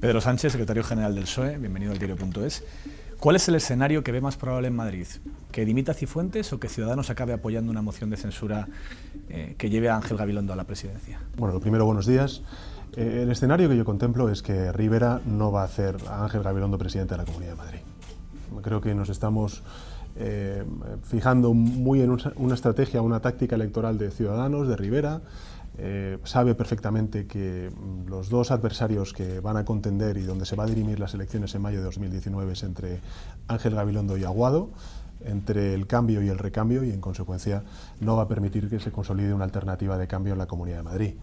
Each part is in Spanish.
Pedro Sánchez, secretario general del PSOE, bienvenido al diario.es. ¿Cuál es el escenario que ve más probable en Madrid? ¿Que dimita Cifuentes o que Ciudadanos acabe apoyando una moción de censura que lleve a Ángel Gabilondo a la presidencia? Bueno, lo primero, buenos días. El escenario que yo contemplo es que Rivera no va a hacer a Ángel Gabilondo presidente de la Comunidad de Madrid. Creo que nos estamos fijando muy en una estrategia, una táctica electoral de Ciudadanos, de Rivera. Sabe perfectamente que los dos adversarios que van a contender y donde se va a dirimir las elecciones en mayo de 2019 es entre Ángel Gabilondo y Aguado, entre el cambio y el recambio, y en consecuencia no va a permitir que se consolide una alternativa de cambio en la Comunidad de Madrid.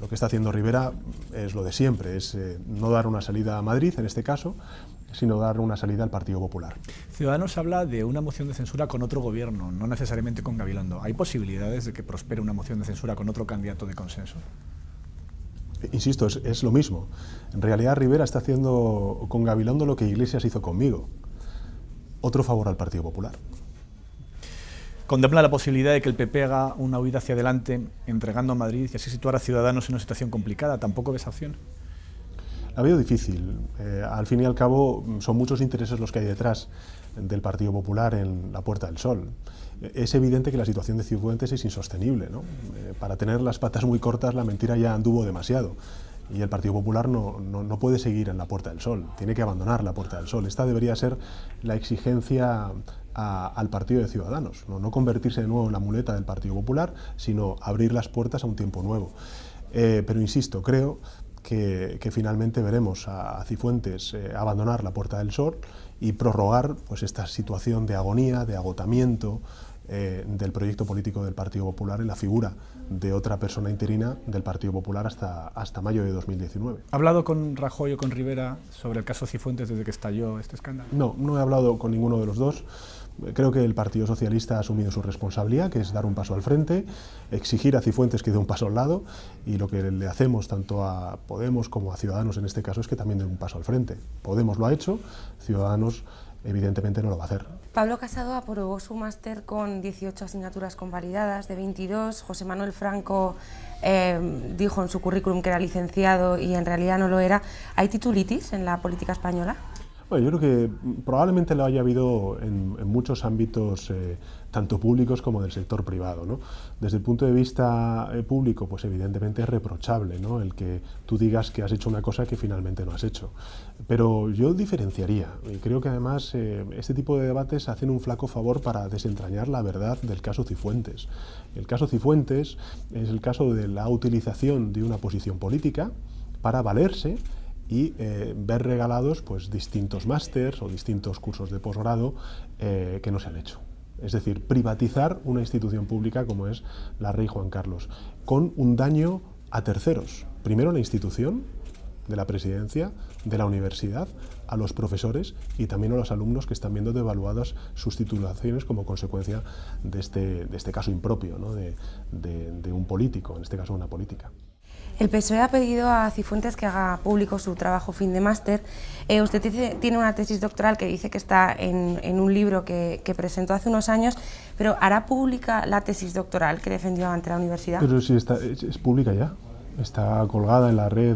Lo que está haciendo Rivera es lo de siempre, es no dar una salida a Madrid en este caso, sino dar una salida al Partido Popular. Ciudadanos habla de una moción de censura con otro gobierno, no necesariamente con Gabilondo. ¿Hay posibilidades de que prospere una moción de censura con otro candidato de consenso? Insisto, es lo mismo. En realidad Rivera está haciendo con Gabilondo lo que Iglesias hizo conmigo. Otro favor al Partido Popular. ¿Contempla la posibilidad de que el PP haga una huida hacia adelante, entregando a Madrid y así situar a Ciudadanos en una situación complicada? ¿Tampoco ve esa opción? La veo difícil. Al fin y al cabo, son muchos intereses los que hay detrás del Partido Popular en la Puerta del Sol. Es evidente que la situación de Cifuentes es insostenible, ¿no? Para tener las patas muy cortas, la mentira ya anduvo demasiado. Y el Partido Popular no puede seguir en la Puerta del Sol, tiene que abandonar la Puerta del Sol. Esta debería ser la exigencia al Partido de Ciudadanos, no convertirse de nuevo en la muleta del Partido Popular, sino abrir las puertas a un tiempo nuevo. Pero insisto, creo que finalmente veremos a Cifuentes abandonar la Puerta del Sol y prorrogar pues, esta situación de agonía, de agotamiento del proyecto político del Partido Popular en la figura de otra persona interina del Partido Popular hasta mayo de 2019. ¿Ha hablado con Rajoy o con Rivera sobre el caso Cifuentes desde que estalló este escándalo? No he hablado con ninguno de los dos. Creo que el Partido Socialista ha asumido su responsabilidad, que es dar un paso al frente, exigir a Cifuentes que dé un paso al lado, y lo que le hacemos tanto a Podemos como a Ciudadanos en este caso es que también dé un paso al frente. Podemos lo ha hecho, Ciudadanos evidentemente no lo va a hacer. Pablo Casado aprobó su máster con 18 asignaturas convalidadas de 22. José Manuel Franco dijo en su currículum que era licenciado y en realidad no lo era. ¿Hay titulitis en la política española? Bueno, yo creo que probablemente lo haya habido en muchos ámbitos, tanto públicos como del sector privado, ¿no? Desde el punto de vista público, pues evidentemente es reprochable, ¿no? El que tú digas que has hecho una cosa que finalmente no has hecho. Pero yo diferenciaría, y creo que además este tipo de debates hacen un flaco favor para desentrañar la verdad del caso Cifuentes. El caso Cifuentes es el caso de la utilización de una posición política para valerse y ver regalados pues, distintos másters o distintos cursos de posgrado que no se han hecho. Es decir, privatizar una institución pública como es la Rey Juan Carlos, con un daño a terceros. Primero la institución de la presidencia, de la universidad, a los profesores y también a los alumnos que están viendo devaluadas sus titulaciones como consecuencia de este caso impropio, ¿no? de un político, en este caso una política. El PSOE ha pedido a Cifuentes que haga público su trabajo fin de máster. Usted tiene una tesis doctoral que dice que está en un libro que presentó hace unos años, pero ¿hará pública la tesis doctoral que defendió ante la universidad? Pero sí, es pública ya, está colgada en la red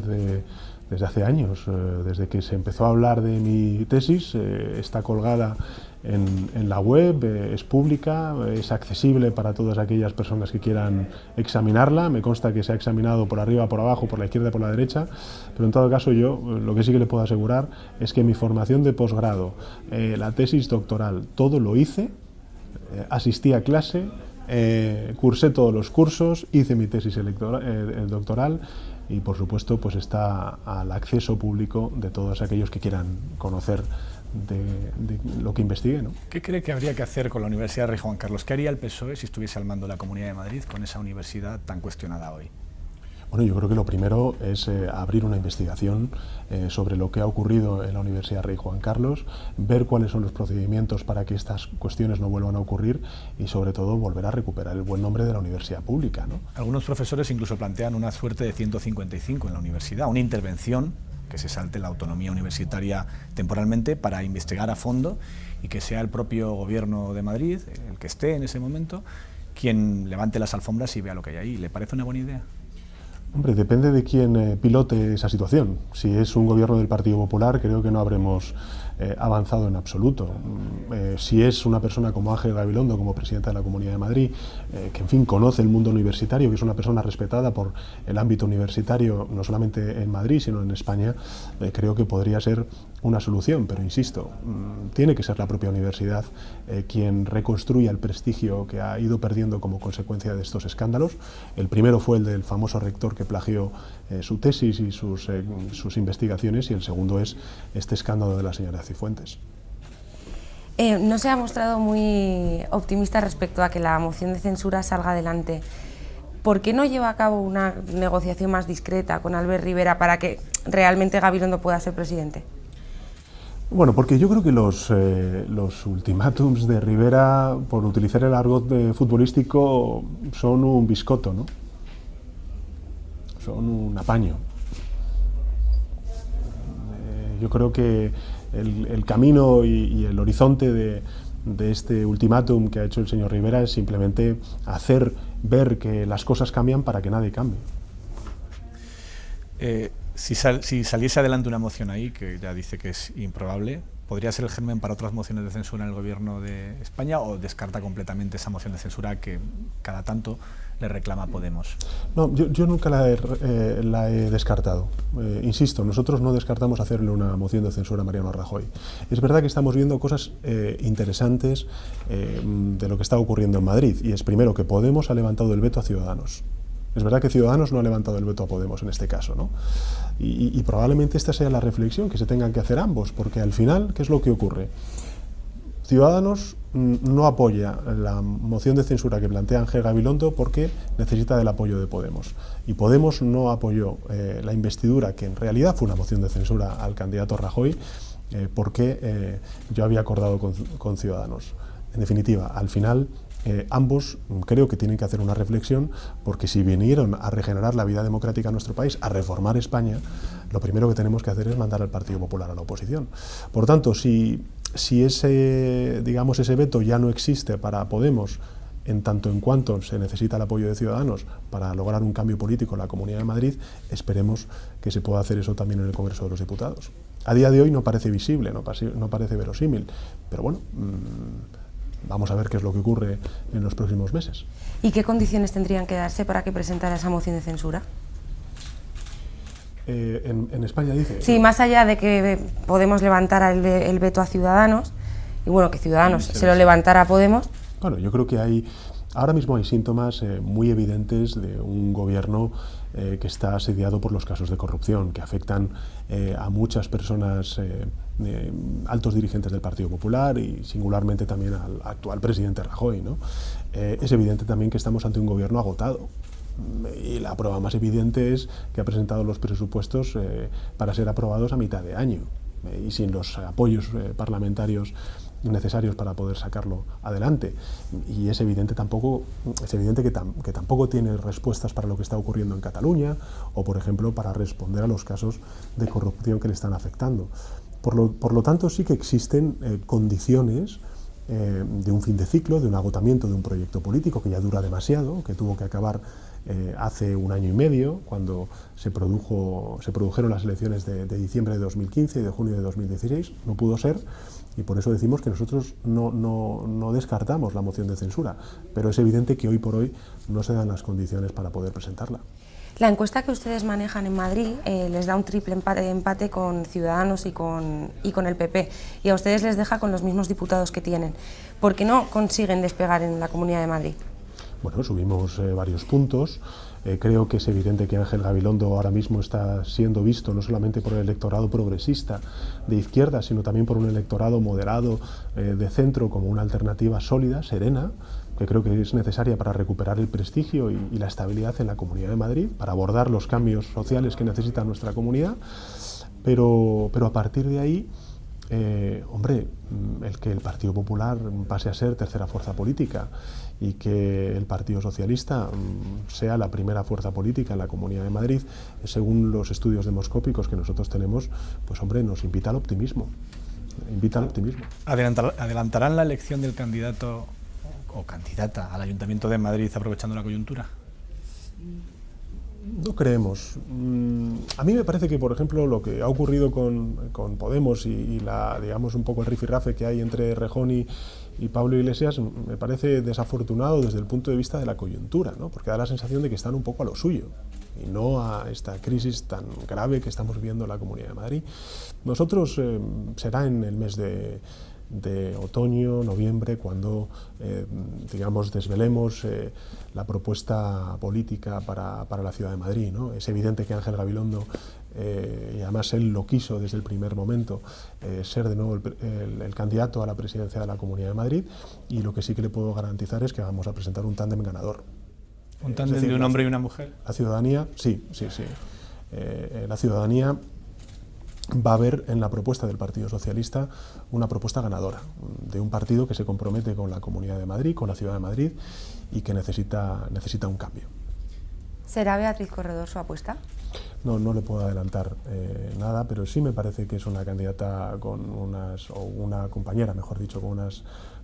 desde hace años. Desde que se empezó a hablar de mi tesis, está colgada en la web, es pública, es accesible para todas aquellas personas que quieran examinarla. Me consta que se ha examinado por arriba, por abajo, por la izquierda y por la derecha, pero en todo caso yo lo que sí que le puedo asegurar es que mi formación de posgrado, la tesis doctoral, todo lo hice, asistí a clase, cursé todos los cursos, hice mi tesis doctoral y por supuesto pues está al acceso público de todos aquellos que quieran conocer de lo que investigue, ¿no? ¿Qué cree que habría que hacer con la Universidad Rey Juan Carlos? ¿Qué haría el PSOE si estuviese al mando de la Comunidad de Madrid con esa universidad tan cuestionada hoy? Bueno, yo creo que lo primero es abrir una investigación sobre lo que ha ocurrido en la Universidad Rey Juan Carlos, ver cuáles son los procedimientos para que estas cuestiones no vuelvan a ocurrir y sobre todo volver a recuperar el buen nombre de la universidad pública, ¿no? Algunos profesores incluso plantean una suerte de 155 en la universidad, una intervención que se salte la autonomía universitaria temporalmente para investigar a fondo y que sea el propio gobierno de Madrid, el que esté en ese momento, quien levante las alfombras y vea lo que hay ahí. ¿Le parece una buena idea? Hombre, depende de quién pilote esa situación. Si es un gobierno del Partido Popular, creo que no habremos avanzado en absoluto. Si es una persona como Ángel Gabilondo, como presidenta de la Comunidad de Madrid, que en fin conoce el mundo universitario, que es una persona respetada por el ámbito universitario, no solamente en Madrid, sino en España, creo que podría ser una solución, pero insisto, tiene que ser la propia universidad quien reconstruya el prestigio que ha ido perdiendo como consecuencia de estos escándalos. El primero fue el del famoso rector que plagió su tesis y sus investigaciones, y el segundo es este escándalo de la señora Cifuentes. No se ha mostrado muy optimista respecto a que la moción de censura salga adelante. ¿Por qué no lleva a cabo una negociación más discreta con Albert Rivera para que realmente Gabilondo pueda ser presidente? Bueno, porque yo creo que los ultimátums de Rivera, por utilizar el argot futbolístico, son un biscotto, ¿no? Son un apaño. Yo creo que el camino y el horizonte de este ultimátum que ha hecho el señor Rivera es simplemente hacer ver que las cosas cambian para que nadie cambie. Si saliese adelante una moción ahí, que ya dice que es improbable, ¿podría ser el germen para otras mociones de censura en el gobierno de España, o descarta completamente esa moción de censura que cada tanto le reclama Podemos? No, yo nunca la he descartado. Insisto, nosotros no descartamos hacerle una moción de censura a Mariano Rajoy. Es verdad que estamos viendo cosas interesantes de lo que está ocurriendo en Madrid, y es primero que Podemos ha levantado el veto a Ciudadanos. Es verdad que Ciudadanos no ha levantado el veto a Podemos en este caso, ¿no? Y probablemente esta sea la reflexión que se tengan que hacer ambos, porque al final, ¿qué es lo que ocurre? Ciudadanos no apoya la moción de censura que plantea Ángel Gabilondo porque necesita del apoyo de Podemos. Y Podemos no apoyó la investidura, que en realidad fue una moción de censura al candidato Rajoy, porque yo había acordado con Ciudadanos. En definitiva, al final, ambos creo que tienen que hacer una reflexión, porque si vinieron a regenerar la vida democrática en nuestro país, a reformar España, lo primero que tenemos que hacer es mandar al Partido Popular a la oposición. Por tanto, si ese veto ya no existe para Podemos, en tanto en cuanto se necesita el apoyo de Ciudadanos para lograr un cambio político en la Comunidad de Madrid, esperemos que se pueda hacer eso también en el Congreso de los Diputados. A día de hoy no parece visible, no parece verosímil, pero bueno, vamos a ver qué es lo que ocurre en los próximos meses. ¿Y qué condiciones tendrían que darse para que presentara esa moción de censura? En España dice... Sí, más allá de que Podemos levantara el veto a Ciudadanos, y bueno, que Ciudadanos se lo levantara a Podemos. Bueno, yo creo que ahora mismo hay síntomas muy evidentes de un gobierno que está asediado por los casos de corrupción, que afectan a muchas personas, altos dirigentes del Partido Popular, y singularmente también al actual presidente Rajoy, ¿no? Es evidente también que estamos ante un gobierno agotado. Y la prueba más evidente es que ha presentado los presupuestos para ser aprobados a mitad de año, y sin los apoyos parlamentarios necesarios para poder sacarlo adelante. Y es evidente que tampoco tiene respuestas para lo que está ocurriendo en Cataluña, o por ejemplo para responder a los casos de corrupción que le están afectando. Por lo tanto, sí que existen condiciones de un fin de ciclo, de un agotamiento de un proyecto político que ya dura demasiado, que tuvo que acabar hace 1 año y medio, cuando se produjeron las elecciones de diciembre de 2015 y de junio de 2016. No pudo ser, y por eso decimos que nosotros no descartamos la moción de censura, pero es evidente que hoy por hoy no se dan las condiciones para poder presentarla. La encuesta que ustedes manejan en Madrid les da un triple empate con Ciudadanos y con el PP, y a ustedes les deja con los mismos diputados que tienen. ¿Por qué no consiguen despegar en la Comunidad de Madrid? Bueno, subimos varios puntos. Creo que es evidente que Ángel Gabilondo ahora mismo está siendo visto no solamente por el electorado progresista de izquierda, sino también por un electorado moderado de centro, como una alternativa sólida, serena, que creo que es necesaria para recuperar el prestigio y la estabilidad en la Comunidad de Madrid, para abordar los cambios sociales que necesita nuestra comunidad. Pero a partir de ahí, hombre, el que el Partido Popular pase a ser tercera fuerza política y que el Partido Socialista sea la primera fuerza política en la Comunidad de Madrid, según los estudios demoscópicos que nosotros tenemos, pues hombre, nos invita al optimismo. ¿Adelantarán la elección del candidato o candidata al Ayuntamiento de Madrid aprovechando la coyuntura? eso creemos. A mí me parece que, por ejemplo, lo que ha ocurrido con Podemos y digamos un poco el rifirrafe que hay entre Rejón y Pablo Iglesias me parece desafortunado desde el punto de vista de la coyuntura, ¿no? Porque da la sensación de que están un poco a lo suyo y no a esta crisis tan grave que estamos viviendo en la Comunidad de Madrid. Nosotros será en el mes de otoño, noviembre, cuando digamos desvelemos la propuesta política para la Ciudad de Madrid, ¿no? Es evidente que Ángel Gabilondo, y además él lo quiso desde el primer momento, ser de nuevo el candidato a la presidencia de la Comunidad de Madrid, y lo que sí que le puedo garantizar es que vamos a presentar un tándem ganador. ¿Un tándem de un hombre y una mujer? La ciudadanía, sí. La ciudadanía va a ver en la propuesta del Partido Socialista una propuesta ganadora, de un partido que se compromete con la Comunidad de Madrid, con la Ciudad de Madrid, y que necesita un cambio. ¿Será Beatriz Corredor su apuesta? No le puedo adelantar nada, pero sí me parece que es una candidata o una compañera, mejor dicho, con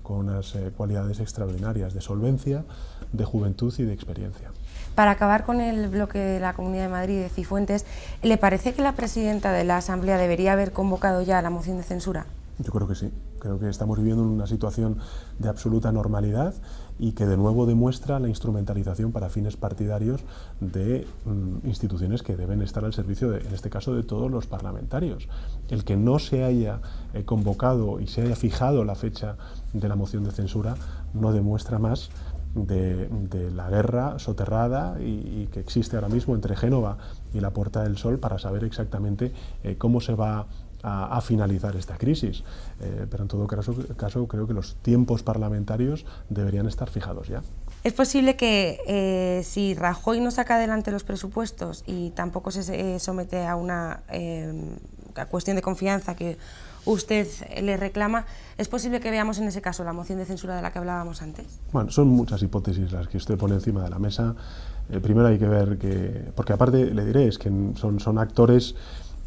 unas cualidades extraordinarias de solvencia, de juventud y de experiencia. Para acabar con el bloque de la Comunidad de Madrid de Cifuentes, ¿le parece que la presidenta de la Asamblea debería haber convocado ya la moción de censura? Yo creo que sí. Creo que estamos viviendo una situación de absoluta normalidad y que de nuevo demuestra la instrumentalización para fines partidarios de instituciones que deben estar al servicio, en este caso, de todos los parlamentarios. El que no se haya convocado y se haya fijado la fecha de la moción de censura no demuestra más de la guerra soterrada y que existe ahora mismo entre Génova y la Puerta del Sol para saber exactamente cómo se va a finalizar esta crisis. Pero en todo caso creo que los tiempos parlamentarios deberían estar fijados ya. ¿Es posible que si Rajoy no saca adelante los presupuestos y tampoco se somete a una cuestión de confianza que usted le reclama, es posible que veamos en ese caso la moción de censura de la que hablábamos antes? Bueno, son muchas hipótesis las que usted pone encima de la mesa. Primero hay que ver porque aparte le diré, es que son actores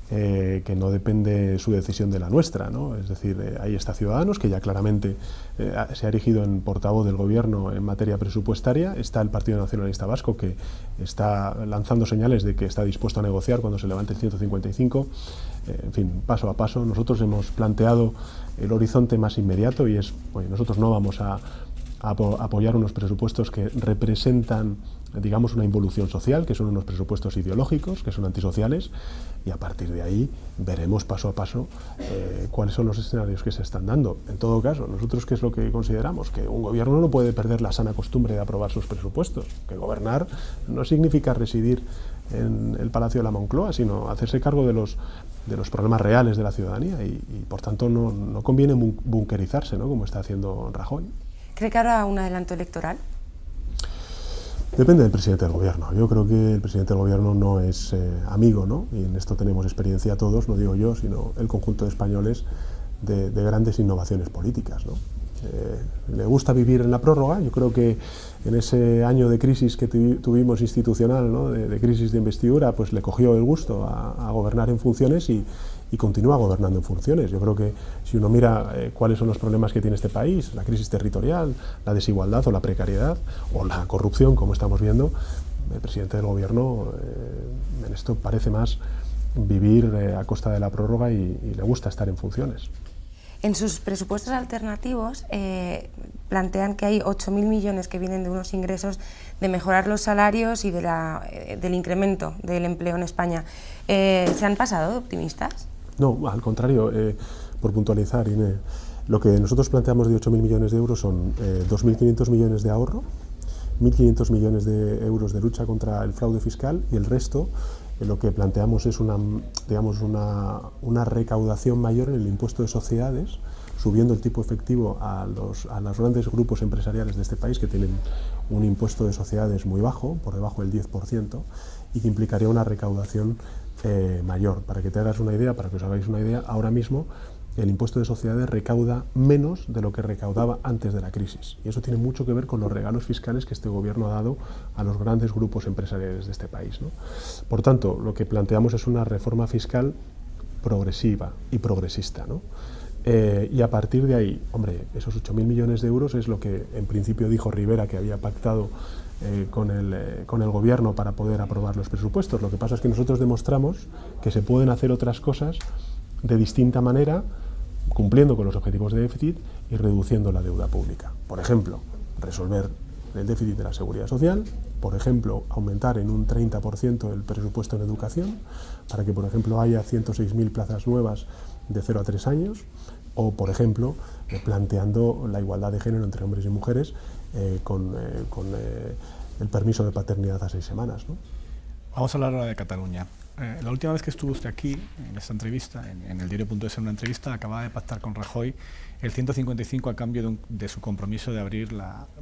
que no depende su decisión de la nuestra, ¿no? Es decir, ahí está Ciudadanos, que ya claramente se ha erigido en portavoz del Gobierno en materia presupuestaria, está el Partido Nacionalista Vasco, que está lanzando señales de que está dispuesto a negociar cuando se levante el 155, en fin, paso a paso. Nosotros hemos planteado el horizonte más inmediato y es, oye, nosotros no vamos a apoyar unos presupuestos que representan, digamos, una involución social, que son unos presupuestos ideológicos, que son antisociales, y a partir de ahí veremos paso a paso cuáles son los escenarios que se están dando. En todo caso, nosotros, ¿qué es lo que consideramos? Que un gobierno no puede perder la sana costumbre de aprobar sus presupuestos, que gobernar no significa residir en el Palacio de la Moncloa, sino hacerse cargo de los problemas reales de la ciudadanía y por tanto no conviene bunkerizarse, ¿no?, como está haciendo Rajoy. ¿Cree que habrá un adelanto electoral? Depende del presidente del Gobierno. Yo creo que el presidente del Gobierno no es amigo, ¿no? Y en esto tenemos experiencia todos, no digo yo, sino el conjunto de españoles, de grandes innovaciones políticas, ¿no? Le gusta vivir en la prórroga. Yo creo que en ese año de crisis que tuvimos institucional, ¿no?, de crisis de investidura, pues le cogió el gusto a gobernar en funciones y continúa gobernando en funciones. Yo creo que si uno mira cuáles son los problemas que tiene este país, la crisis territorial, la desigualdad o la precariedad o la corrupción, como estamos viendo, el presidente del Gobierno en esto parece más vivir a costa de la prórroga y le gusta estar en funciones. En sus presupuestos alternativos plantean que hay 8.000 millones que vienen de unos ingresos de mejorar los salarios y del incremento del empleo en España. ¿Se han pasado de optimistas? No, al contrario, por puntualizar, Inés, lo que nosotros planteamos de 8.000 millones de euros son 2.500 millones de ahorro, 1.500 millones de euros de lucha contra el fraude fiscal y el resto lo que planteamos es una recaudación mayor en el impuesto de sociedades, subiendo el tipo efectivo a los grandes grupos empresariales de este país que tienen un impuesto de sociedades muy bajo, por debajo del 10%, y que implicaría una recaudación mayor. Para que te hagas una idea, para que os hagáis una idea, ahora mismo el impuesto de sociedades recauda menos de lo que recaudaba antes de la crisis. Y eso tiene mucho que ver con los regalos fiscales que este gobierno ha dado a los grandes grupos empresariales de este país, ¿no? Por tanto, lo que planteamos es una reforma fiscal progresiva y progresista, ¿no?, Y a partir de ahí, hombre, esos 8.000 millones de euros es lo que en principio dijo Rivera que había pactado con el gobierno para poder aprobar los presupuestos. Lo que pasa es que nosotros demostramos que se pueden hacer otras cosas de distinta manera, cumpliendo con los objetivos de déficit y reduciendo la deuda pública. Por ejemplo, resolver el déficit de la seguridad social, por ejemplo, aumentar en un 30% el presupuesto en educación, para que, por ejemplo, haya 106.000 plazas nuevas de 0 a 3 años, o, por ejemplo, planteando la igualdad de género entre hombres y mujeres con el permiso de paternidad a 6 semanas, ¿no? Vamos a hablar ahora de Cataluña. La última vez que estuvo usted aquí, en esta entrevista, en el diario.es, en una entrevista, acababa de pactar con Rajoy el 155 a cambio de su compromiso de abrir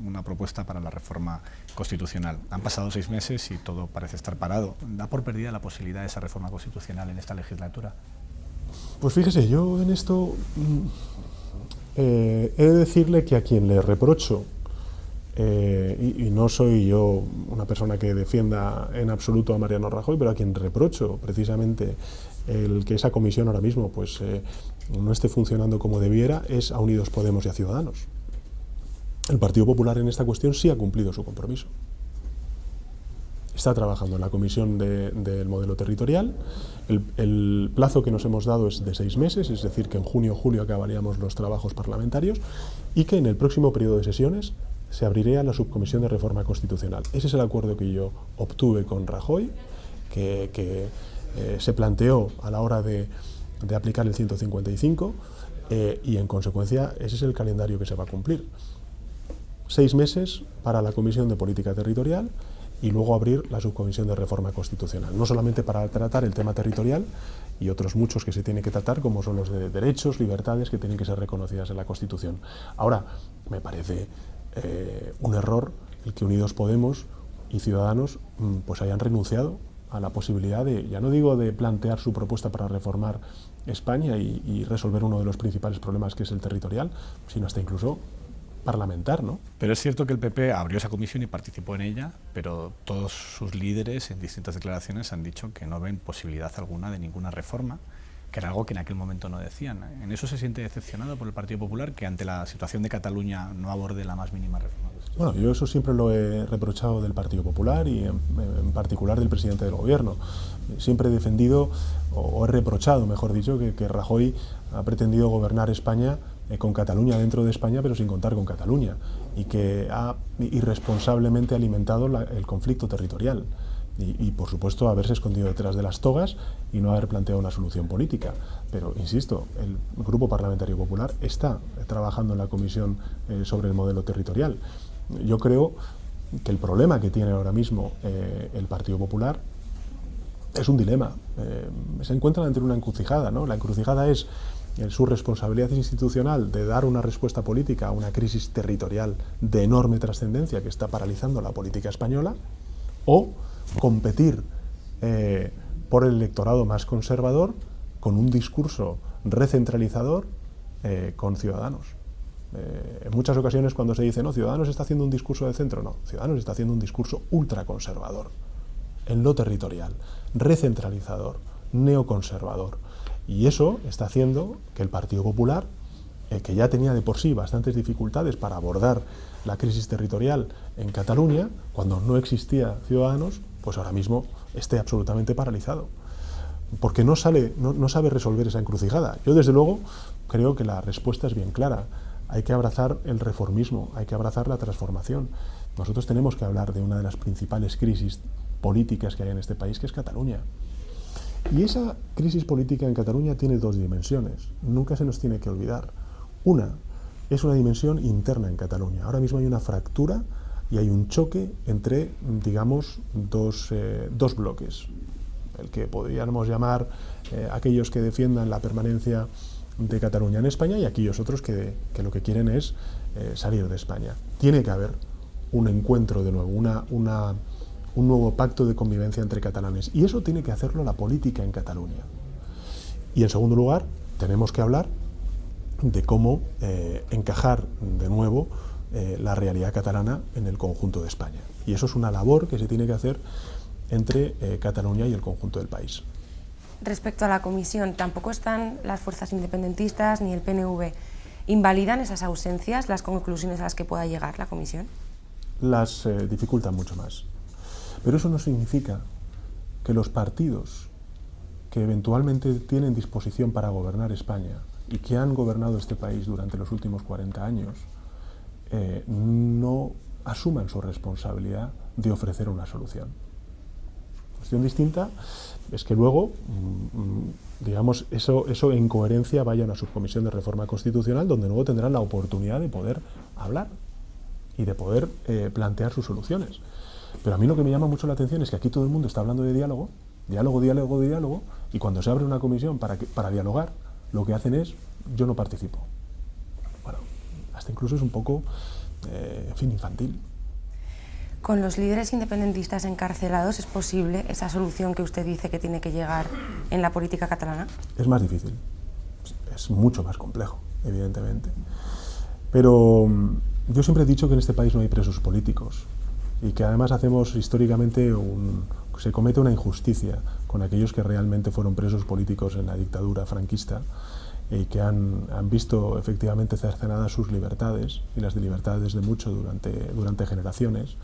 una propuesta para la reforma constitucional. Han pasado 6 meses y todo parece estar parado. ¿Da por perdida la posibilidad de esa reforma constitucional en esta legislatura? Pues fíjese, yo en esto he de decirle que a quien le reprocho, y no soy yo una persona que defienda en absoluto a Mariano Rajoy, pero a quien reprocho precisamente el que esa comisión ahora mismo pues, no esté funcionando como debiera, es a Unidos Podemos y a Ciudadanos. El Partido Popular en esta cuestión sí ha cumplido su compromiso. Está trabajando en la comisión del modelo territorial. El plazo que nos hemos dado es de 6 meses, es decir, que en junio o julio acabaríamos los trabajos parlamentarios y que en el próximo periodo de sesiones se abriría la subcomisión de reforma constitucional. Ese es el acuerdo que yo obtuve con Rajoy, que se planteó a la hora de aplicar el 155 y en consecuencia ese es el calendario que se va a cumplir. 6 meses para la Comisión de Política Territorial y luego abrir la subcomisión de reforma constitucional, no solamente para tratar el tema territorial y otros muchos que se tienen que tratar, como son los de derechos, libertades, que tienen que ser reconocidas en la Constitución. Ahora, me parece un error el que Unidos Podemos y Ciudadanos pues hayan renunciado a la posibilidad de, ya no digo de plantear su propuesta para reformar España y resolver uno de los principales problemas que es el territorial, sino hasta incluso parlamentar, ¿no? Pero es cierto que el PP abrió esa comisión y participó en ella, pero todos sus líderes en distintas declaraciones han dicho que no ven posibilidad alguna de ninguna reforma, que era algo que en aquel momento no decían. ¿En eso se siente decepcionado por el Partido Popular, que ante la situación de Cataluña no aborde la más mínima reforma? Bueno, yo eso siempre lo he reprochado del Partido Popular y en particular del presidente del Gobierno. Siempre he defendido, o he reprochado, mejor dicho, que Rajoy ha pretendido gobernar España con Cataluña dentro de España, pero sin contar con Cataluña, y que ha irresponsablemente alimentado el conflicto territorial. Y, por supuesto, haberse escondido detrás de las togas y no haber planteado una solución política. Pero, insisto, el Grupo Parlamentario Popular está trabajando en la comisión sobre el modelo territorial. Yo creo que el problema que tiene ahora mismo el Partido Popular es un dilema. Se encuentran ante una encrucijada, ¿no? La encrucijada es su responsabilidad institucional de dar una respuesta política a una crisis territorial de enorme trascendencia que está paralizando la política española, o competir por el electorado más conservador con un discurso recentralizador con Ciudadanos. En muchas ocasiones cuando se dice, no, Ciudadanos está haciendo un discurso de centro, no, Ciudadanos está haciendo un discurso ultraconservador en lo territorial, recentralizador, neoconservador. Y eso está haciendo que el Partido Popular, que ya tenía de por sí bastantes dificultades para abordar la crisis territorial en Cataluña, cuando no existía Ciudadanos, pues ahora mismo esté absolutamente paralizado. Porque no sabe resolver esa encrucijada. Yo, desde luego, creo que la respuesta es bien clara. Hay que abrazar el reformismo, hay que abrazar la transformación. Nosotros tenemos que hablar de una de las principales crisis políticas que hay en este país, que es Cataluña. Y esa crisis política en Cataluña tiene 2 dimensiones. Nunca se nos tiene que olvidar. Una es una dimensión interna en Cataluña. Ahora mismo hay una fractura y hay un choque entre, digamos, dos bloques. El que podríamos llamar aquellos que defiendan la permanencia de Cataluña en España y aquellos otros que lo que quieren es salir de España. Tiene que haber un encuentro de nuevo, un nuevo pacto de convivencia entre catalanes. Y eso tiene que hacerlo la política en Cataluña. Y en segundo lugar, tenemos que hablar de cómo encajar de nuevo la realidad catalana en el conjunto de España. Y eso es una labor que se tiene que hacer entre Cataluña y el conjunto del país. respecto a la comisión, tampoco están las fuerzas independentistas ni el PNV. ¿Invalidan esas ausencias las conclusiones a las que pueda llegar la comisión? Las dificultan mucho más. Pero eso no significa que los partidos que eventualmente tienen disposición para gobernar España y que han gobernado este país durante los últimos 40 años no asuman su responsabilidad de ofrecer una solución. Cuestión distinta es que luego, digamos, eso en coherencia vaya a una subcomisión de reforma constitucional donde luego tendrán la oportunidad de poder hablar y de poder plantear sus soluciones. Pero a mí lo que me llama mucho la atención es que aquí todo el mundo está hablando de diálogo, y cuando se abre una comisión para dialogar, lo que hacen es, yo no participo. Bueno, hasta incluso es un poco, en fin, infantil. ¿Con los líderes independentistas encarcelados es posible esa solución que usted dice que tiene que llegar en la política catalana? Es más difícil, es mucho más complejo, evidentemente. Pero yo siempre he dicho que en este país no hay presos políticos y que además hacemos históricamente se comete una injusticia con aquellos que realmente fueron presos políticos en la dictadura franquista y que han visto efectivamente cercenadas sus libertades y las de libertades de muchos durante generaciones,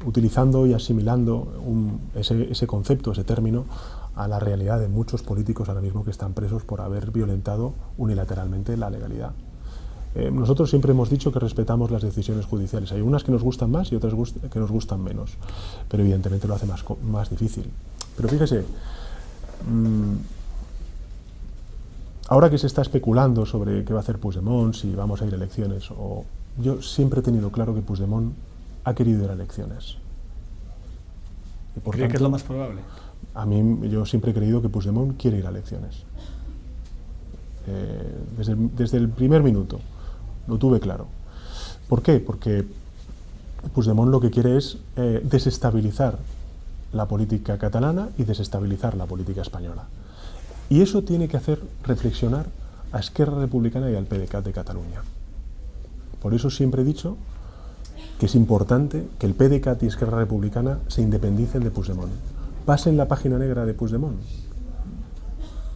utilizando y asimilando ese concepto, ese término, a la realidad de muchos políticos ahora mismo que están presos por haber violentado unilateralmente la legalidad. Nosotros siempre hemos dicho que respetamos las decisiones judiciales. Hay unas que nos gustan más y otras que nos gustan menos, pero evidentemente lo hace más difícil. Pero fíjese, ahora que se está especulando sobre qué va a hacer Puigdemont, si vamos a ir a elecciones, yo siempre he tenido claro que Puigdemont ha querido ir a elecciones. ¿Cree que es lo más probable? Yo siempre he creído que Puigdemont quiere ir a elecciones. Desde el primer minuto lo tuve claro. ¿Por qué? Porque Puigdemont lo que quiere es desestabilizar la política catalana y desestabilizar la política española. Y eso tiene que hacer reflexionar a Esquerra Republicana y al PDeCAT de Cataluña. Por eso siempre he dicho que es importante que el PDeCAT y Esquerra Republicana se independicen de Puigdemont, pasen la página negra de Puigdemont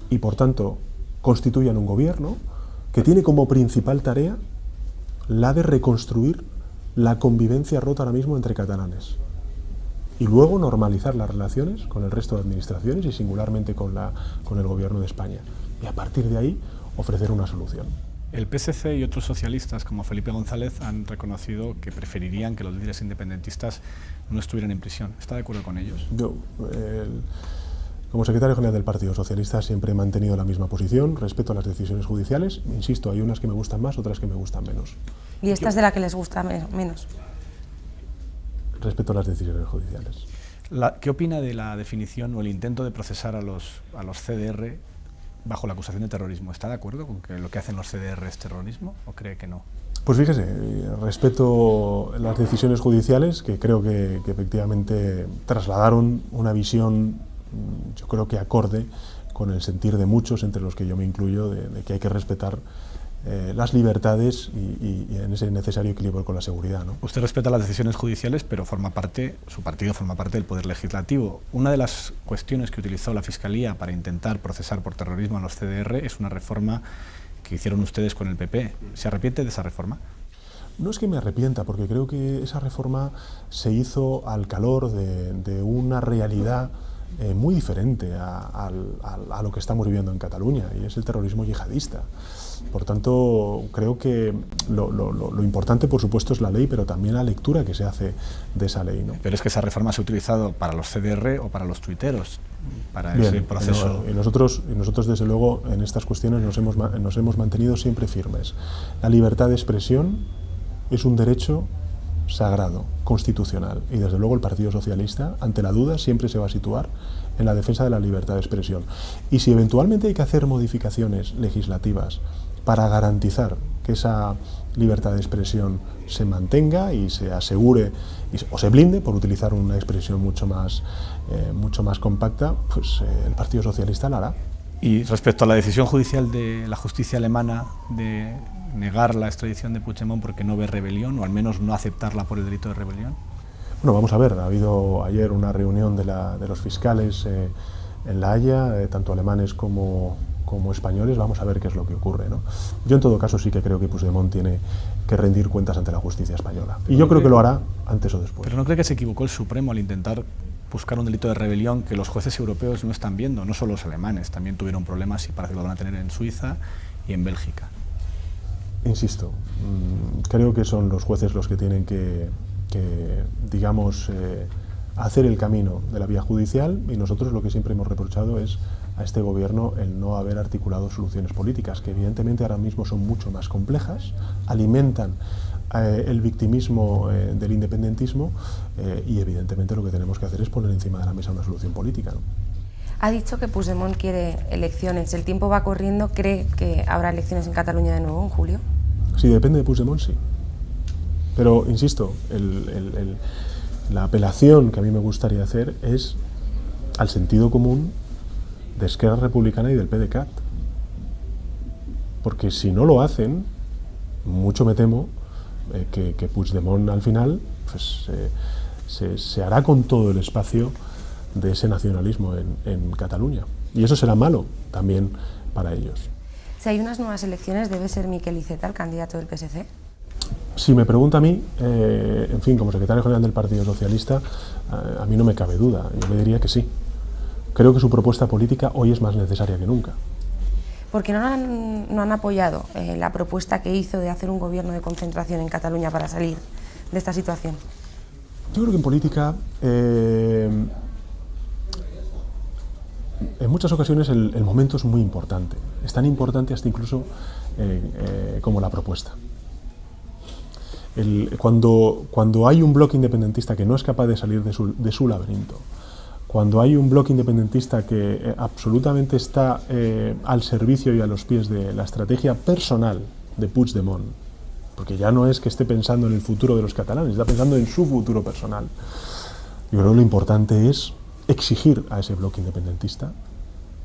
y, por tanto, constituyan un gobierno que tiene como principal tarea la de reconstruir la convivencia rota ahora mismo entre catalanes y luego normalizar las relaciones con el resto de administraciones y singularmente con el gobierno de España y a partir de ahí ofrecer una solución. El PSC y otros socialistas como Felipe González han reconocido que preferirían que los líderes independentistas no estuvieran en prisión. ¿Está de acuerdo con ellos? Yo, como secretario general del Partido Socialista, siempre he mantenido la misma posición respecto a las decisiones judiciales. Insisto, hay unas que me gustan más, otras que me gustan menos. ¿Y esta es de la que les gusta menos? Respecto a las decisiones judiciales. ¿Qué opina de la definición o el intento de procesar a los CDR bajo la acusación de terrorismo? ¿Está de acuerdo con que lo que hacen los CDR es terrorismo o cree que no? Pues fíjese, respeto las decisiones judiciales que creo que efectivamente trasladaron una visión, yo creo que acorde con el sentir de muchos, entre los que yo me incluyo, de que hay que respetar las libertades y en ese necesario equilibrio con la seguridad, ¿no? Usted respeta las decisiones judiciales, pero su partido forma parte del Poder Legislativo. Una de las cuestiones que utilizó la Fiscalía para intentar procesar por terrorismo a los CDR es una reforma que hicieron ustedes con el PP. ¿Se arrepiente de esa reforma? No es que me arrepienta, porque creo que esa reforma se hizo al calor de una realidad muy diferente a lo que estamos viviendo en Cataluña, y es el terrorismo yihadista. Por tanto, creo que lo importante, por supuesto, es la ley, pero también la lectura que se hace de esa ley, ¿no? Pero es que esa reforma se ha utilizado para los CDR o para los tuiteros, para ese proceso. Y nosotros, desde luego, en estas cuestiones nos hemos mantenido siempre firmes. La libertad de expresión es un derecho sagrado, constitucional, y desde luego el Partido Socialista, ante la duda, siempre se va a situar en la defensa de la libertad de expresión. Y si eventualmente hay que hacer modificaciones legislativas para garantizar que esa libertad de expresión se mantenga y se asegure o se blinde, por utilizar una expresión mucho más compacta, pues el Partido Socialista la hará. Y respecto a la decisión judicial de la justicia alemana de negar la extradición de Puigdemont porque no ve rebelión, o al menos no aceptarla por el delito de rebelión. Bueno, vamos a ver, ha habido ayer una reunión de los fiscales en La Haya, tanto alemanes como españoles. Vamos a ver qué es lo que ocurre, ¿no? Yo en todo caso sí que creo que Puigdemont tiene que rendir cuentas ante la justicia española. Y yo creo que lo hará antes o después. ¿Pero no cree que se equivocó el Supremo al intentar buscar un delito de rebelión que los jueces europeos no están viendo? No solo los alemanes, también tuvieron problemas y parece que lo van a tener en Suiza y en Bélgica. Insisto, creo que son los jueces los que tienen que digamos, hacer el camino de la vía judicial, y nosotros lo que siempre hemos reprochado es a este gobierno el no haber articulado soluciones políticas, que evidentemente ahora mismo son mucho más complejas, alimentan el victimismo del independentismo, y evidentemente lo que tenemos que hacer es poner encima de la mesa una solución política, ¿no? Ha dicho que Puigdemont quiere elecciones. ¿El tiempo va corriendo? ¿Cree que habrá elecciones en Cataluña de nuevo en julio? Si depende de Puigdemont, sí. Pero, insisto, la apelación que a mí me gustaría hacer es al sentido común de Esquerra Republicana y del PDeCAT. Porque si no lo hacen, mucho me temo que Puigdemont al final pues, se hará con todo el espacio de ese nacionalismo en Cataluña. Y eso será malo también para ellos. Si hay unas nuevas elecciones, ¿debe ser Miquel Iceta el candidato del PSC? Si me pregunta a mí, en fin, como secretario general del Partido Socialista, a mí no me cabe duda. Yo le diría que sí. Creo que su propuesta política hoy es más necesaria que nunca. ¿Por qué no han apoyado la propuesta que hizo de hacer un gobierno de concentración en Cataluña para salir de esta situación? Yo creo que en política, en muchas ocasiones el momento es muy importante. Es tan importante hasta incluso como la propuesta. Cuando hay un bloque independentista que no es capaz de salir de su laberinto, cuando hay un bloque independentista que absolutamente está al servicio y a los pies de la estrategia personal de Puigdemont, porque ya no es que esté pensando en el futuro de los catalanes, está pensando en su futuro personal. Yo creo que lo importante es exigir a ese bloque independentista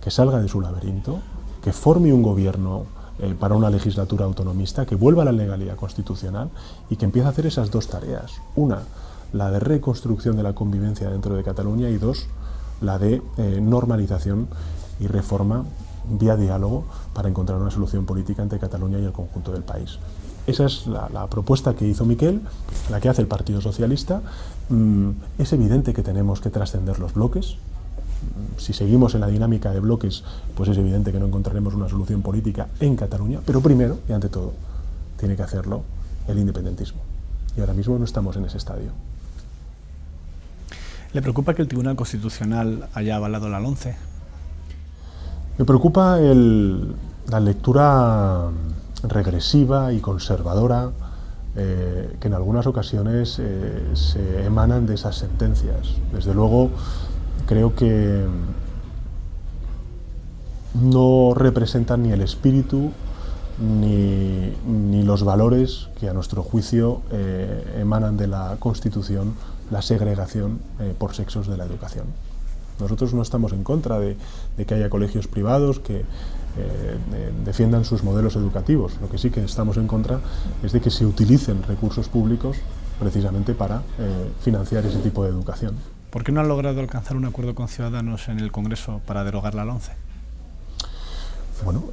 que salga de su laberinto, que forme un gobierno para una legislatura autonomista, que vuelva a la legalidad constitucional y que empiece a hacer esas dos tareas. Una, la de reconstrucción de la convivencia dentro de Cataluña, y dos, la de normalización y reforma vía diálogo para encontrar una solución política entre Cataluña y el conjunto del país. Esa es la propuesta que hizo Miquel, la que hace el Partido Socialista. Es evidente que tenemos que trascender los bloques. Si seguimos en la dinámica de bloques, pues es evidente que no encontraremos una solución política en Cataluña, pero primero y ante todo tiene que hacerlo el independentismo. Y ahora mismo no estamos en ese estadio. ¿Le preocupa que el Tribunal Constitucional haya avalado la LOMCE? Me preocupa la lectura regresiva y conservadora que en algunas ocasiones se emanan de esas sentencias. Desde luego, creo que no representan ni el espíritu ni los valores que a nuestro juicio emanan de la Constitución, la segregación por sexos de la educación. Nosotros no estamos en contra de que haya colegios privados que defiendan sus modelos educativos. Lo que sí que estamos en contra es de que se utilicen recursos públicos precisamente para financiar ese tipo de educación. ¿Por qué no han logrado alcanzar un acuerdo con Ciudadanos en el Congreso para derogar la LOMCE? Bueno,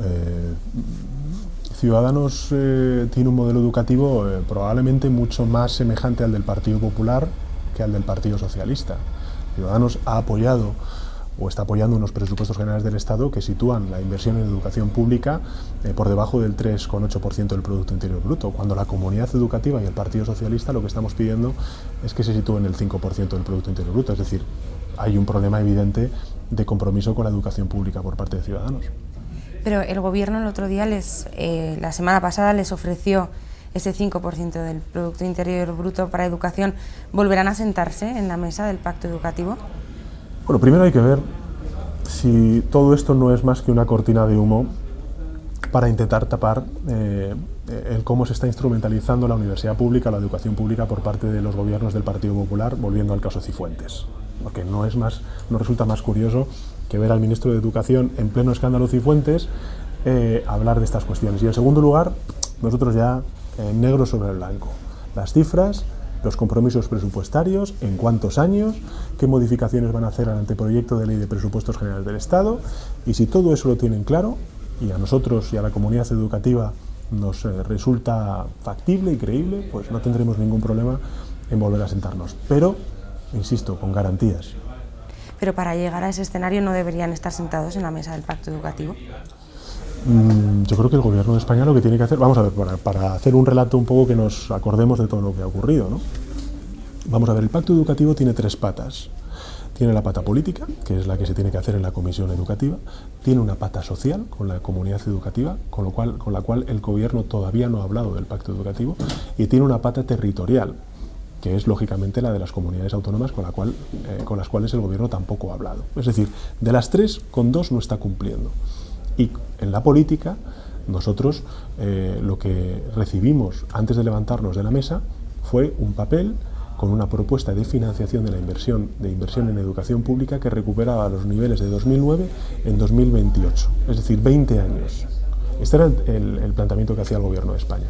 Ciudadanos tiene un modelo educativo probablemente mucho más semejante al del Partido Popular que al del Partido Socialista. Ciudadanos ha apoyado o está apoyando unos presupuestos generales del Estado que sitúan la inversión en educación pública por debajo del 3,8% del Producto Interior Bruto, cuando la comunidad educativa y el Partido Socialista lo que estamos pidiendo es que se sitúe en el 5% del Producto Interior Bruto. Es decir, hay un problema evidente de compromiso con la educación pública por parte de Ciudadanos. Pero el Gobierno el otro día, la semana pasada, les ofreció ese 5% del Producto Interior Bruto para educación. ¿Volverán a sentarse en la mesa del pacto educativo? Bueno, primero hay que ver si todo esto no es más que una cortina de humo para intentar tapar el cómo se está instrumentalizando la universidad pública, la educación pública por parte de los gobiernos del Partido Popular, volviendo al caso Cifuentes. Porque no resulta más curioso que ver al ministro de Educación en pleno escándalo Cifuentes hablar de estas cuestiones. Y en segundo lugar, nosotros ya negro sobre blanco. Las cifras los compromisos presupuestarios, en cuántos años, qué modificaciones van a hacer al anteproyecto de ley de presupuestos generales del Estado, y si todo eso lo tienen claro, y a nosotros y a la comunidad educativa nos resulta factible y creíble, pues no tendremos ningún problema en volver a sentarnos. Pero, insisto, con garantías. Pero para llegar a ese escenario no deberían estar sentados en la mesa del pacto educativo. Yo creo que el Gobierno de España lo que tiene que hacer, vamos a ver, para hacer un relato un poco que nos acordemos de todo lo que ha ocurrido, ¿no? Vamos a ver, el pacto educativo tiene tres patas. Tiene la pata política, que es la que se tiene que hacer en la comisión educativa, tiene una pata social con la comunidad educativa, con la cual el Gobierno todavía no ha hablado del pacto educativo, y tiene una pata territorial, que es lógicamente la de las comunidades autónomas con las cuales el Gobierno tampoco ha hablado. Es decir, de las tres, con dos no está cumpliendo. Y en la política, nosotros lo que recibimos antes de levantarnos de la mesa fue un papel con una propuesta de financiación de la inversión en educación pública que recuperaba los niveles de 2009 en 2028, es decir, 20 años. Este era el planteamiento que hacía el Gobierno de España.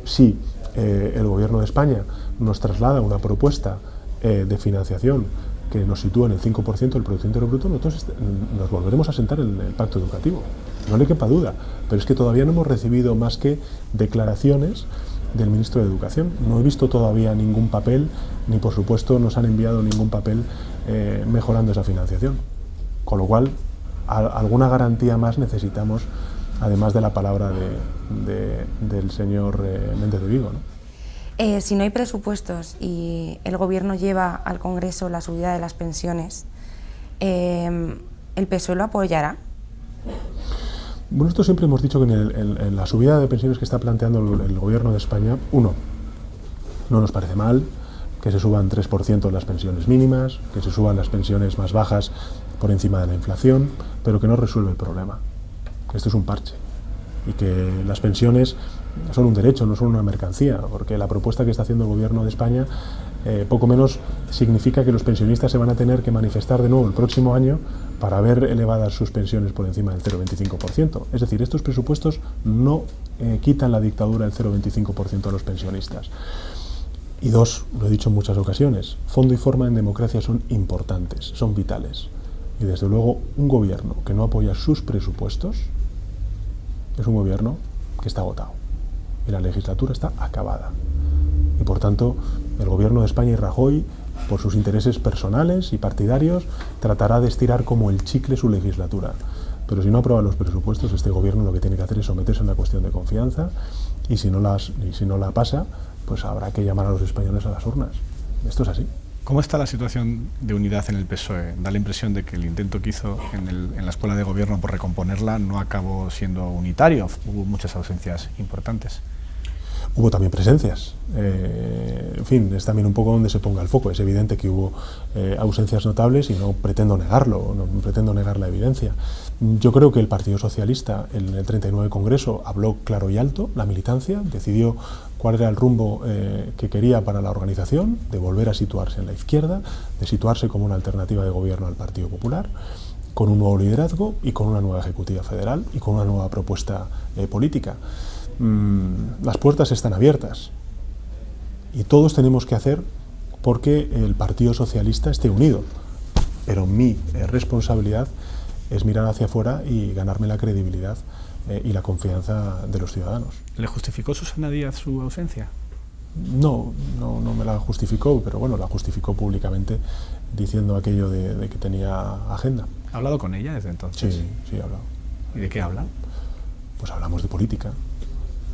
Si el Gobierno de España nos traslada una propuesta de financiación que nos sitúa en el 5% del Producto Interior Bruto, nosotros nos volveremos a sentar en el pacto educativo. No le quepa duda, pero es que todavía no hemos recibido más que declaraciones del ministro de Educación. No he visto todavía ningún papel, ni por supuesto nos han enviado ningún papel mejorando esa financiación. Con lo cual, alguna garantía más necesitamos, además de la palabra del señor Méndez de Vigo, ¿no? Si no hay presupuestos y el Gobierno lleva al Congreso la subida de las pensiones, ¿el PSOE lo apoyará? Bueno, nosotros siempre hemos dicho que en la subida de pensiones que está planteando el Gobierno de España, no nos parece mal que se suban 3% las pensiones mínimas, que se suban las pensiones más bajas por encima de la inflación, pero que no resuelve el problema. Esto es un parche y que las pensiones son un derecho, no son una mercancía, porque la propuesta que está haciendo el Gobierno de España poco menos significa que los pensionistas se van a tener que manifestar de nuevo el próximo año para ver elevadas sus pensiones por encima del 0,25%. Es decir, estos presupuestos no quitan la dictadura del 0,25% a los pensionistas. Y dos, lo he dicho en muchas ocasiones, fondo y forma en democracia son importantes, son vitales. Y desde luego un gobierno que no apoya sus presupuestos es un gobierno que está agotado. Y la legislatura está acabada. Y por tanto, el Gobierno de España y Rajoy, por sus intereses personales y partidarios, tratará de estirar como el chicle su legislatura. Pero si no aprueba los presupuestos, este Gobierno lo que tiene que hacer es someterse a una cuestión de confianza, y si no la pasa, pues habrá que llamar a los españoles a las urnas. Esto es así. ¿Cómo está la situación de unidad en el PSOE? Da la impresión de que el intento que hizo en la Escuela de Gobierno por recomponerla no acabó siendo unitario. Hubo muchas ausencias importantes. Hubo también presencias. En fin, es también un poco donde se ponga el foco. Es evidente que hubo ausencias notables y no pretendo negarlo, no pretendo negar la evidencia. Yo creo que el Partido Socialista en el 39 Congreso habló claro y alto, la militancia, decidió cuál era el rumbo que quería para la organización, de volver a situarse en la izquierda, de situarse como una alternativa de gobierno al Partido Popular, con un nuevo liderazgo y con una nueva ejecutiva federal y con una nueva propuesta política. Las puertas están abiertas y todos tenemos que hacer porque el Partido Socialista esté unido, pero mi responsabilidad es mirar hacia afuera y ganarme la credibilidad y la confianza de los ciudadanos. ¿Le justificó Susana Díaz su ausencia? No me la justificó, pero bueno, la justificó públicamente diciendo aquello de que tenía agenda. ¿Ha hablado con ella desde entonces? Sí, he hablado. ¿Y de qué habla? Pues hablamos de política,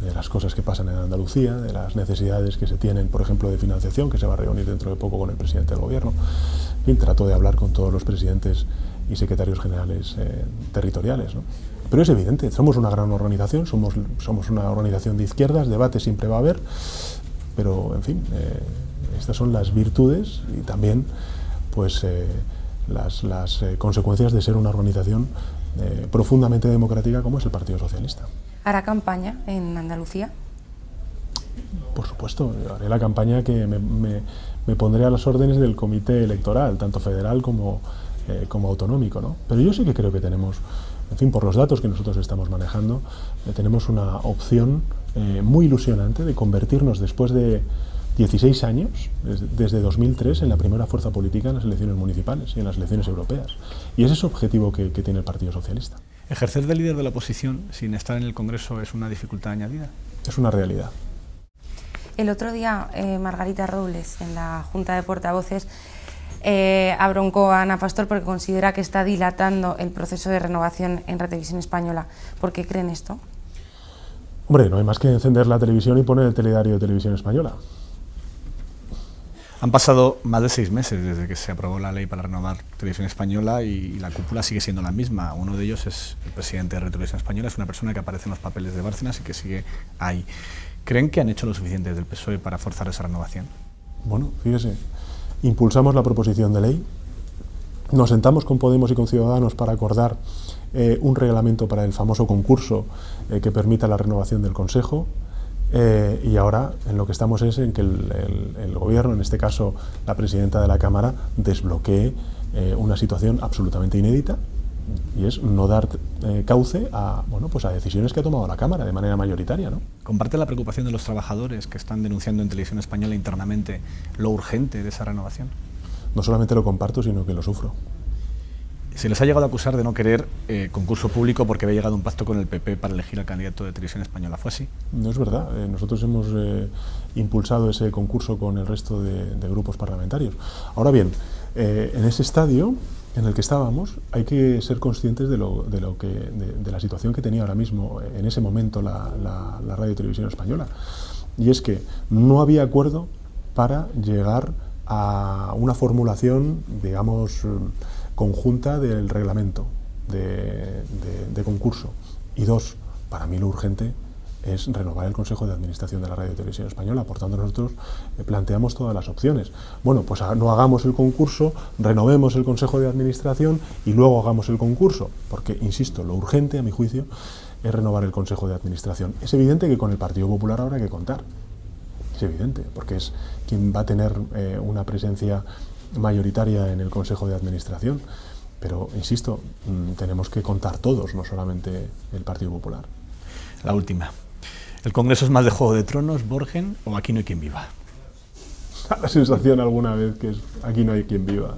de las cosas que pasan en Andalucía, de las necesidades que se tienen, por ejemplo, de financiación, que se va a reunir dentro de poco con el presidente del Gobierno. En fin, trató de hablar con todos los presidentes y secretarios generales territoriales, ¿no? Pero es evidente, somos una gran organización, somos una organización de izquierdas, debate siempre va a haber, pero, en fin, estas son las virtudes y también pues, las consecuencias de ser una organización profundamente democrática como es el Partido Socialista. ¿Hará campaña en Andalucía? Por supuesto, haré la campaña que me pondré a las órdenes del comité electoral, tanto federal como autonómico, ¿no? Pero yo sí que creo que tenemos, en fin, por los datos que nosotros estamos manejando, tenemos una opción muy ilusionante de convertirnos después de 16 años, desde 2003, en la primera fuerza política en las elecciones municipales y en las elecciones europeas. Y ese es el objetivo que tiene el Partido Socialista. ¿Ejercer de líder de la oposición sin estar en el Congreso es una dificultad añadida? Es una realidad. El otro día, Margarita Robles, en la Junta de Portavoces, abroncó a Ana Pastor porque considera que está dilatando el proceso de renovación en Radio Televisión Española. ¿Por qué creen esto? Hombre, no hay más que encender la televisión y poner el telediario de Televisión Española. Han pasado más de 6 meses desde que se aprobó la ley para renovar Televisión Española y la cúpula sigue siendo la misma. Uno de ellos es el presidente de Radio Televisión Española, es una persona que aparece en los papeles de Bárcenas y que sigue ahí. ¿Creen que han hecho lo suficiente desde el PSOE para forzar esa renovación? Bueno, fíjese, impulsamos la proposición de ley, nos sentamos con Podemos y con Ciudadanos para acordar un reglamento para el famoso concurso que permita la renovación del Consejo. Y ahora en lo que estamos es en que el Gobierno, en este caso la presidenta de la Cámara, desbloquee una situación absolutamente inédita, y es no dar cauce a, bueno, pues a decisiones que ha tomado la Cámara de manera mayoritaria, ¿no? ¿Comparte la preocupación de los trabajadores que están denunciando en Televisión Española internamente lo urgente de esa renovación? No solamente lo comparto, sino que lo sufro. Se les ha llegado a acusar de no querer concurso público porque había llegado a un pacto con el PP para elegir al candidato de Televisión Española. ¿Fue así? No es verdad. Nosotros hemos impulsado ese concurso con el resto de grupos parlamentarios. Ahora bien, en ese estadio en el que estábamos hay que ser conscientes de la situación que tenía ahora mismo, en ese momento, la Radio Televisión Española. Y es que no había acuerdo para llegar a una formulación, digamos, conjunta del reglamento de concurso. Y dos, para mí lo urgente es renovar el Consejo de Administración de la Radio Televisión Española. Por tanto, nosotros planteamos todas las opciones. Bueno, pues no hagamos el concurso, renovemos el Consejo de Administración y luego hagamos el concurso. Porque, insisto, lo urgente, a mi juicio, es renovar el Consejo de Administración. Es evidente que con el Partido Popular habrá que contar. Es evidente, porque es quien va a tener una presencia mayoritaria en el Consejo de Administración, pero insisto, tenemos que contar todos, no solamente el Partido Popular. La última. ¿El Congreso es más de Juego de Tronos, Borgen o Aquí no hay quien viva? Da la sensación alguna vez que aquí no hay quien viva.